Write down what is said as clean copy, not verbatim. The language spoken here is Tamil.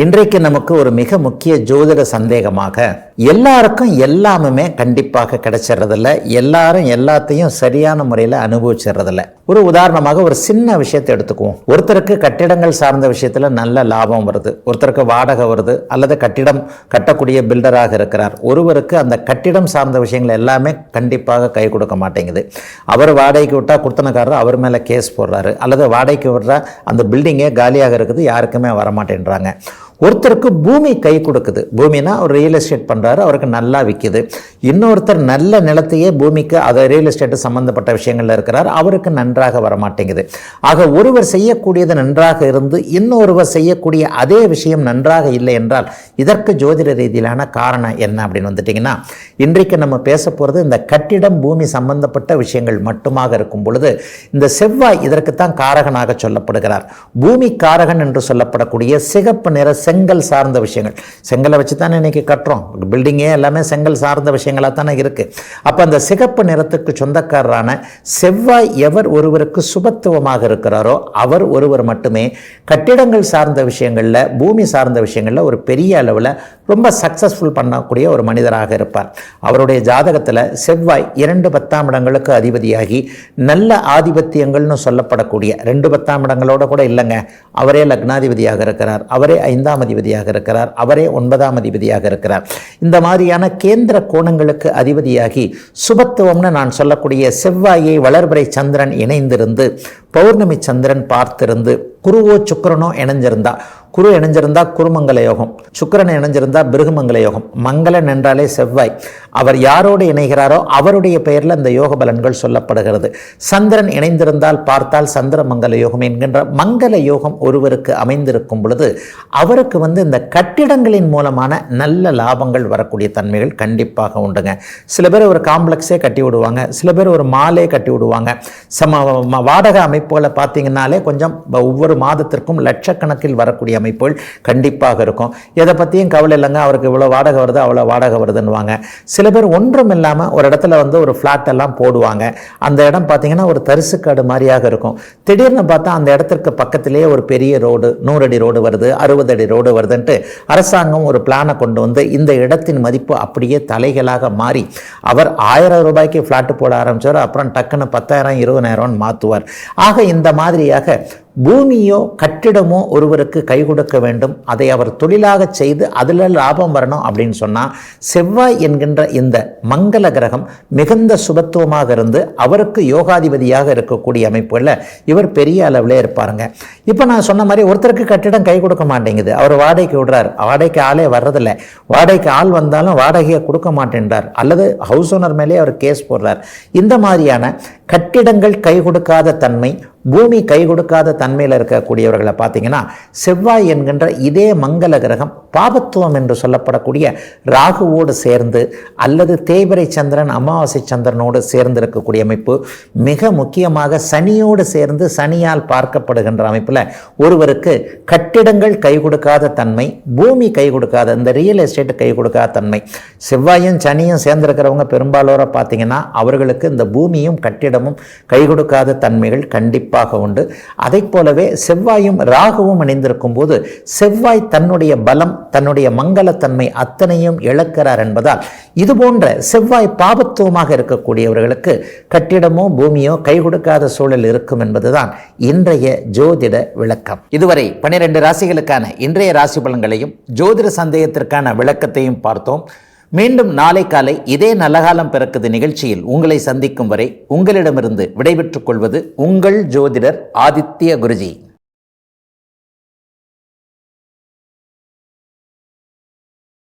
இன்றைக்கு நமக்கு ஒரு மிக முக்கிய ஜோதிட சந்தேகமாக, எல்லாருக்கும் எல்லாமே கண்டிப்பாக கிடைச்சிடறதில்ல, எல்லாரும் எல்லாத்தையும் சரியான முறையில் அனுபவிச்சிடறதில்ல. ஒரு உதாரணமாக ஒரு சின்ன விஷயத்தை எடுத்துக்குவோம். ஒருத்தருக்கு கட்டிடங்கள் சார்ந்த விஷயத்தில் நல்ல லாபம் வருது, ஒருத்தருக்கு வாடகை வருது, அல்லது கட்டிடம் கட்டக்கூடிய பில்டராக இருக்கிறார். ஒருவருக்கு அந்த கட்டிடம் சார்ந்த விஷயங்கள் எல்லாமே கண்டிப்பாக கை கொடுக்க மாட்டேங்குது. அவர் வாடகைக்கு விட்டால் குடுத்தனக்காரர் அவர் மேலே கேஸ் போடுறாரு, அல்லது வாடகைக்கு விடுற அந்த பில்டிங்கே காலியாக இருக்குது, யாருக்குமே வரமாட்டேன்றாங்க. ஒருத்தருக்கு பூமி கை கொடுக்குது, பூமினா ஒரு ரியல் எஸ்டேட் பண்ணுறாரு, அவருக்கு நல்லா விற்கிது. இன்னொருத்தர் நல்ல நிலத்தையே பூமிக்கு அதை ரியல் எஸ்டேட்டு சம்மந்தப்பட்ட விஷயங்களில் இருக்கிறார், அவருக்கு நன்றாக வரமாட்டேங்குது. ஆக ஒருவர் செய்யக்கூடியது நன்றாக இருந்து இன்னொருவர் செய்யக்கூடிய அதே விஷயம் நன்றாக இல்லை என்றால் இதற்கு ஜோதிட ரீதியிலான காரணம் என்ன அப்படின்னு வந்துட்டிங்கன்னா, இன்றைக்கு நம்ம பேச போகிறது இந்த கட்டிடம் பூமி சம்பந்தப்பட்ட விஷயங்கள் மட்டுமாக இருக்கும் பொழுது இந்த செவ்வாய் இதற்குத்தான் காரகனாக சொல்லப்படுகிறார். பூமி காரகன் என்று சொல்லப்படக்கூடிய சிகப்பு நிற செங்கல் சார்ந்த விஷயங்கள், செங்கலை வச்சு தானே இன்னைக்கு கட்டுறோம், பில்டிங்கே எல்லாமே செங்கல் சார்ந்த விஷயங்களாக தானே இருக்குது. அப்போ அந்த சிகப்பு நிறத்துக்கு சொந்தக்காரரான செவ்வாய் எவர் ஒருவருக்கு சுபத்துவமாக இருக்கிறாரோ அவர் ஒருவர் மட்டுமே கட்டிடங்கள் சார்ந்த விஷயங்களில், பூமி சார்ந்த விஷயங்களில் ஒரு பெரிய அளவில் ரொம்ப சக்ஸஸ்ஃபுல் பண்ணக்கூடிய ஒரு மனிதராக இருப்பார். அவருடைய ஜாதகத்தில் செவ்வாய் 2 10ஆம் இடங்களுக்கு அதிபதியாகி நல்ல ஆதிபத்தியங்கள்னு சொல்லப்படக்கூடிய 2 10ஆம் இடங்களோட கூட இல்லைங்க, அவரே லக்னாதிபதியாக இருக்கிறார், அவரே 5ஆம் அதிபதியாக இருக்கிறார், அவரே 9ஆம் அதிபதியாக இருக்கிறார். இந்த மாதிரியான கேந்திர கோணங்களுக்கு அதிபதியாகி சுபத்துவம்னு நான் சொல்லக்கூடிய செவ்வாயை வளர்பிறை சந்திரன் இணைந்திருந்து, பௌர்ணமி சந்திரன் பார்த்திருந்து, குருவோ சுக்கிரனோ இணைஞ்சிருந்தா, குரு இணைஞ்சிருந்தா குருமங்கல யோகம், சுக்கிரன் இணைஞ்சிருந்தா பிருகுமங்கல யோகம். மங்களன் என்றாலே செவ்வாய், அவர் யாரோடு இணைகிறாரோ அவருடைய பெயரில் இந்த யோக பலன்கள் சொல்லப்படுகிறது. சந்திரன் இணைந்திருந்தால் பார்த்தால் சந்திரமங்கல யோகம் என்கின்ற மங்கள யோகம் ஒருவருக்கு அமைந்திருக்கும் பொழுது அவருக்கு இந்த கட்டிடங்களின் மூலமான நல்ல லாபங்கள் வரக்கூடிய தன்மைகள் கண்டிப்பாக உண்டுங்க. சில பேர் ஒரு காம்ப்ளெக்ஸே கட்டி விடுவாங்க, சில பேர் ஒரு மாலே கட்டி விடுவாங்க. வாடகை அமைப்புகளை பார்த்தீங்கன்னாலே கொஞ்சம் ஒவ்வொரு மாதத்திற்கும் லட்சக்கணக்கில் வரக்கூடிய அமைப்புகள் கண்டிப்பாக இருக்கும். எதை பற்றியும் கவலை இல்லைங்க, அவருக்கு இவ்வளோ வாடகை வருது அவ்வளோ வாடகை வருதுன்னுவாங்க. சில பேர் ஒன்றும் இல்லாமல் ஒரு இடத்துல ஒரு ஃப்ளாட் எல்லாம் போடுவாங்க. அந்த இடம் பார்த்தீங்கன்னா ஒரு தரிசுக்காடு மாதிரியாக இருக்கும். திடீர்னு பார்த்தா அந்த இடத்திற்கு பக்கத்திலேயே ஒரு பெரிய ரோடு, 100 அடி ரோடு வருது, 60 அடி ரோடு வருதுன்ட்டு அரசாங்கம் ஒரு பிளானை கொண்டு வந்து இந்த இடத்தின் மதிப்பு அப்படியே தலைகளாக மாறி அவர் 1000 ரூபாய்க்கு ஃப்ளாட்டு போட ஆரம்பிச்சார். அப்புறம் டக்குன்னு 10,000 20,000 மாற்றுவார். ஆக இந்த மாதிரியாக பூமியோ கட்டிடமோ ஒருவருக்கு கை கொடுக்க வேண்டும், அதை அவர் தொழிலாக செய்து அதில் லாபம் வரணும் அப்படின்னு சொன்னால் செவ்வாய் என்கின்ற இந்த மங்கள கிரகம் மிகுந்த சுபத்துவமாக இருந்து அவருக்கு யோகாதிபதியாக இருக்கக்கூடிய அமைப்புகளில் இவர் பெரிய அளவில் இருப்பாருங்க. இப்போ நான் சொன்ன மாதிரி ஒருத்தருக்கு கட்டிடம் கை கொடுக்க மாட்டேங்குது, அவர் வாடகைக்கு விடுறார், வாடகைக்கு ஆளே வர்றதில்லை, வாடகைக்கு ஆள் வந்தாலும் வாடகையை கொடுக்க மாட்டேன்றார், அல்லது ஹவுஸ் ஓனர் மேலே அவர் கேஸ் போடுறார். இந்த மாதிரியான கட்டிடங்கள் கை கொடுக்காத தன்மை, பூமி கை கொடுக்காத தன்மையில் இருக்கக்கூடியவர்களை பார்த்தீங்கன்னா செவ்வாய் என்கின்ற இதே மங்கள கிரகம் பாபத்துவம் என்று சொல்லப்படக்கூடிய ராகுவோடு சேர்ந்து அல்லது தேய்பிறை சந்திரன் அமாவாசை சந்திரனோடு சேர்ந்து இருக்கக்கூடிய அமைப்பு, மிக முக்கியமாக சனியோடு சேர்ந்து சனியால் பார்க்கப்படுகின்ற அமைப்பில் ஒருவருக்கு கட்டிடங்கள் கை கொடுக்காத தன்மை, பூமி கை கொடுக்காத இந்த ரியல் எஸ்டேட் கை கொடுக்காத தன்மை. செவ்வாயும் சனியும் சேர்ந்திருக்கிறவங்க பெரும்பாலோரை பார்த்தீங்கன்னா அவர்களுக்கு இந்த பூமியும் கட்டிடமும் கை கொடுக்காத தன்மைகள் கண்டிப்பாக உண்டு. அதை போலவே செவ்வாயும் ராகுவும் இணைந்திருக்கும் போது செவ்வாய் தன்னுடைய பலம், தன்னுடைய மங்களத்தன்மை அத்தனையும் இழக்கிறார் என்பதால் இது போன்ற செவ்வாய் பாபத்துவமாக இருக்கக்கூடியவர்களுக்கு கட்டிடமோ பூமியோ கை கொடுக்காத சூழல் இருக்கும் என்பதுதான் இன்றைய ஜோதிட விளக்கம். இதுவரை 12 ராசிகளுக்கான இன்றைய ராசி பலன்களையும் ஜோதிட சந்தேகத்திற்கான விளக்கத்தையும் பார்த்தோம். மீண்டும் நாளை காலை இதே நல்லகாலம் பிறக்குது நிகழ்ச்சியில் உங்களை சந்திக்கும் வரை உங்களிடமிருந்து விடைபெற்றுக் கொள்வது உங்கள் ஜோதிடர் ஆதித்ய குருஜி.